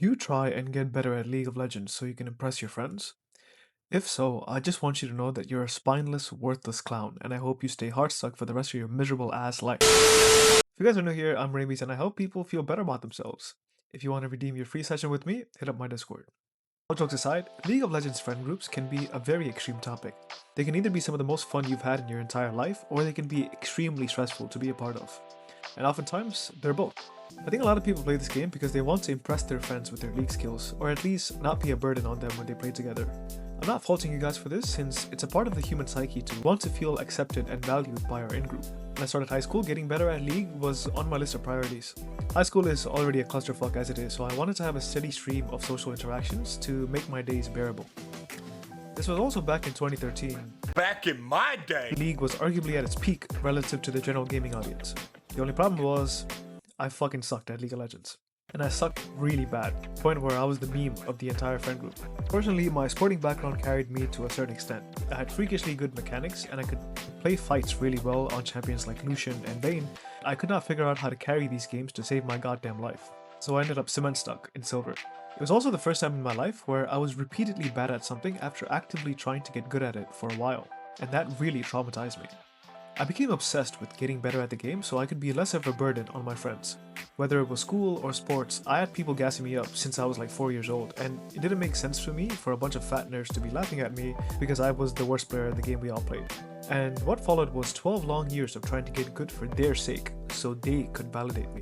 you try and get better at League of Legends so you can impress your friends? If so, I just want you to know that you're a spineless, worthless clown, and I hope you stay heart-stuck for the rest of your miserable ass life. If you guys are new here, I'm Raybees, and I help people feel better about themselves. If you want to redeem your free session with me, hit up my Discord. All jokes aside, League of Legends friend groups can be a very extreme topic. They can either be some of the most fun you've had in your entire life, or they can be extremely stressful to be a part of. And oftentimes, they're both. I think a lot of people play this game because they want to impress their friends with their League skills, or at least not be a burden on them when they play together. I'm not faulting you guys for this, since it's a part of the human psyche to want to feel accepted and valued by our in-group. When I started high school, getting better at League was on my list of priorities. High school is already a clusterfuck as it is, so I wanted to have a steady stream of social interactions to make my days bearable. This was also back in 2013. Back in my day, League was arguably at its peak relative to the general gaming audience. The only problem was, I fucking sucked at League of Legends. And I sucked really bad, to the point where I was the meme of the entire friend group. Fortunately, my sporting background carried me to a certain extent. I had freakishly good mechanics, and I could play fights really well on champions like Lucian and Vayne. I could not figure out how to carry these games to save my goddamn life. So I ended up cement stuck in silver. It was also the first time in my life where I was repeatedly bad at something after actively trying to get good at it for a while, and that really traumatized me. I became obsessed with getting better at the game so I could be less of a burden on my friends. Whether it was school or sports, I had people gassing me up since I was like 4 years old, and it didn't make sense for me for a bunch of fat nerds to be laughing at me because I was the worst player in the game we all played. And what followed was 12 long years of trying to get good for their sake, so they could validate me.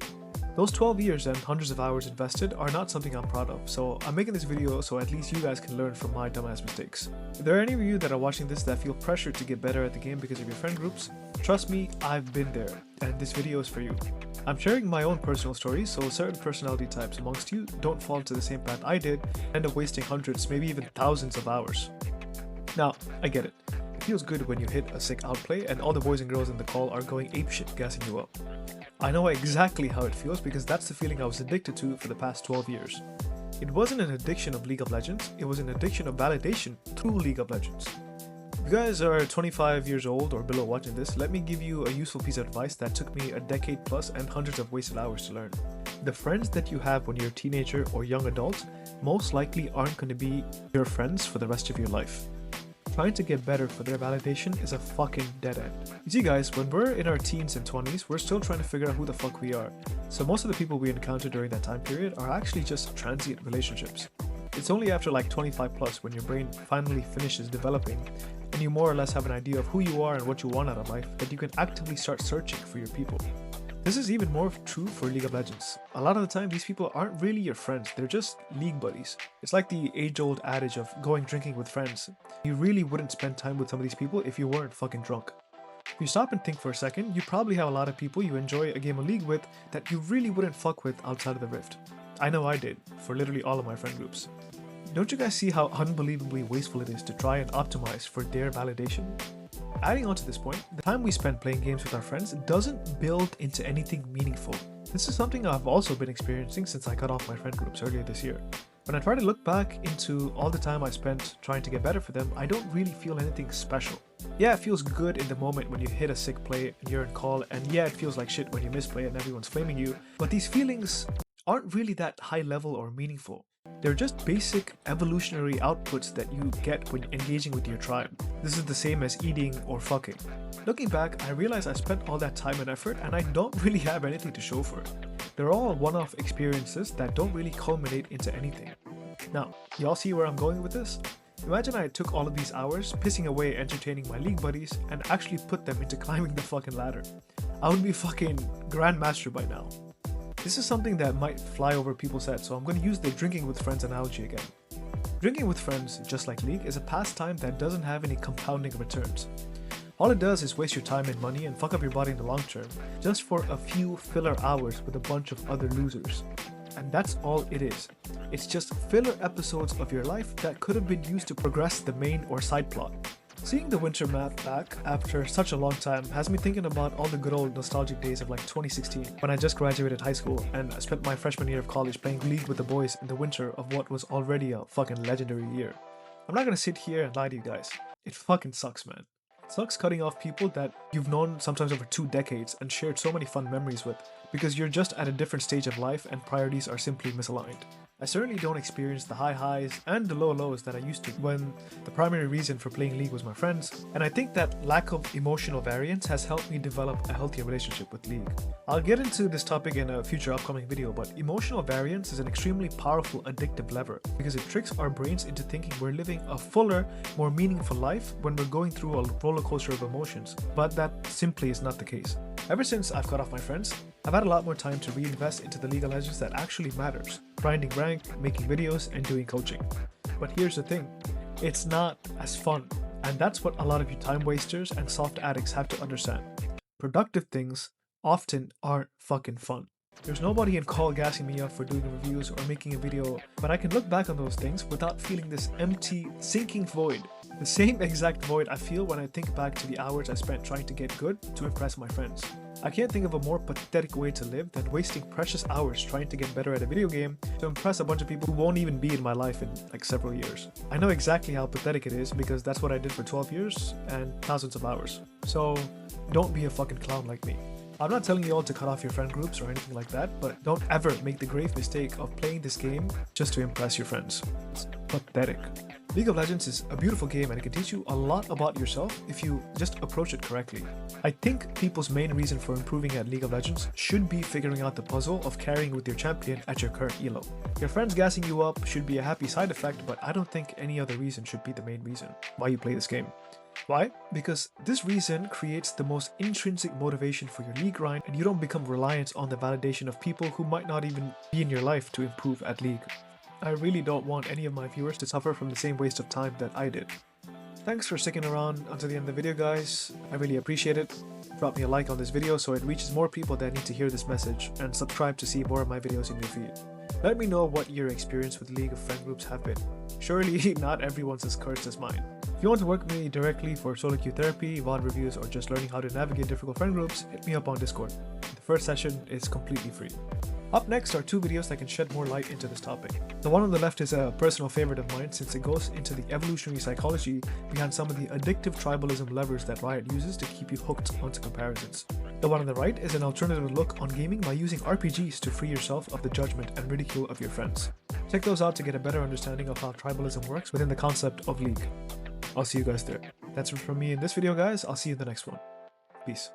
Those 12 years and hundreds of hours invested are not something I'm proud of, so I'm making this video so at least you guys can learn from my dumbass mistakes. If there are any of you that are watching this that feel pressured to get better at the game because of your friend groups, trust me, I've been there, and this video is for you. I'm sharing my own personal stories, so certain personality types amongst you don't fall into the same path I did and end up wasting hundreds, maybe even thousands of hours. Now, I get it. It feels good when you hit a sick outplay and all the boys and girls in the call are going apeshit gassing you up. I know exactly how it feels because that's the feeling I was addicted to for the past 12 years. It wasn't an addiction of League of Legends, it was an addiction of validation through League of Legends. If you guys are 25 years old or below watching this, let me give you a useful piece of advice that took me a decade plus and hundreds of wasted hours to learn. The friends that you have when you're a teenager or young adult most likely aren't going to be your friends for the rest of your life. Trying to get better for their validation is a fucking dead end. You see guys, when we're in our teens and 20s, we're still trying to figure out who the fuck we are. So most of the people we encounter during that time period are actually just transient relationships. It's only after like 25 plus when your brain finally finishes developing and you more or less have an idea of who you are and what you want out of life that you can actively start searching for your people. This is even more true for League of Legends. A lot of the time, these people aren't really your friends, they're just league buddies. It's like the age-old adage of going drinking with friends. You really wouldn't spend time with some of these people if you weren't fucking drunk. If you stop and think for a second, you probably have a lot of people you enjoy a game of League with that you really wouldn't fuck with outside of the Rift. I know I did, for literally all of my friend groups. Don't you guys see how unbelievably wasteful it is to try and optimize for their validation? Adding on to this point, the time we spend playing games with our friends doesn't build into anything meaningful. This is something I've also been experiencing since I cut off my friend groups earlier this year. When I try to look back into all the time I spent trying to get better for them, I don't really feel anything special. Yeah, it feels good in the moment when you hit a sick play and you're in call, and yeah, it feels like shit when you misplay and everyone's flaming you, but these feelings aren't really that high level or meaningful. They're just basic evolutionary outputs that you get when engaging with your tribe. This is the same as eating or fucking. Looking back, I realize I spent all that time and effort and I don't really have anything to show for it. They're all one-off experiences that don't really culminate into anything. Now, y'all see where I'm going with this? Imagine I took all of these hours pissing away entertaining my league buddies and actually put them into climbing the fucking ladder. I would be fucking grandmaster by now. This is something that might fly over people's heads, so I'm going to use the drinking with friends analogy again. Drinking with friends, just like League, is a pastime that doesn't have any compounding returns. All it does is waste your time and money and fuck up your body in the long term, just for a few filler hours with a bunch of other losers. And that's all it is. It's just filler episodes of your life that could have been used to progress the main or side plot. Seeing the winter map back after such a long time has me thinking about all the good old nostalgic days of like 2016 when I just graduated high school and I spent my freshman year of college playing League with the boys in the winter of what was already a fucking legendary year. I'm not gonna sit here and lie to you guys. It fucking sucks, man. It sucks cutting off people that you've known sometimes over 2 decades and shared so many fun memories with because you're just at a different stage of life and priorities are simply misaligned. I certainly don't experience the high highs and the low lows that I used to when the primary reason for playing League was my friends, and I think that lack of emotional variance has helped me develop a healthier relationship with League. I'll get into this topic in a future upcoming video, but emotional variance is an extremely powerful addictive lever because it tricks our brains into thinking we're living a fuller, more meaningful life when we're going through a roller coaster of emotions, but that simply is not the case. Ever since I've cut off my friends, I've had a lot more time to reinvest into the League of Legends that actually matters: grinding rank, making videos, and doing coaching. But here's the thing, it's not as fun, and that's what a lot of you time wasters and soft addicts have to understand. Productive things often aren't fucking fun. There's nobody in call gassing me up for doing reviews or making a video, but I can look back on those things without feeling this empty, sinking void. The same exact void I feel when I think back to the hours I spent trying to get good to impress my friends. I can't think of a more pathetic way to live than wasting precious hours trying to get better at a video game to impress a bunch of people who won't even be in my life in like several years. I know exactly how pathetic it is because that's what I did for 12 years and thousands of hours. So don't be a fucking clown like me. I'm not telling you all to cut off your friend groups or anything like that, but don't ever make the grave mistake of playing this game just to impress your friends. It's pathetic. League of Legends is a beautiful game and it can teach you a lot about yourself if you just approach it correctly. I think people's main reason for improving at League of Legends should be figuring out the puzzle of carrying with your champion at your current elo. Your friends gassing you up should be a happy side effect, but I don't think any other reason should be the main reason why you play this game. Why? Because this reason creates the most intrinsic motivation for your League grind and you don't become reliant on the validation of people who might not even be in your life to improve at League. I really don't want any of my viewers to suffer from the same waste of time that I did. Thanks for sticking around until the end of the video, guys. I really appreciate it. Drop me a like on this video so it reaches more people that need to hear this message, and subscribe to see more of my videos in your feed. Let me know what your experience with League of friend groups have been. Surely not everyone's as cursed as mine. If you want to work with me directly for solo queue therapy, VOD reviews, or just learning how to navigate difficult friend groups, hit me up on Discord. The first session is completely free. Up next are two videos that can shed more light into this topic. The one on the left is a personal favorite of mine since it goes into the evolutionary psychology behind some of the addictive tribalism levers that Riot uses to keep you hooked onto comparisons. The one on the right is an alternative look on gaming by using RPGs to free yourself of the judgment and ridicule of your friends. Check those out to get a better understanding of how tribalism works within the concept of League. I'll see you guys there. That's it from me in this video, guys. I'll see you in the next one. Peace.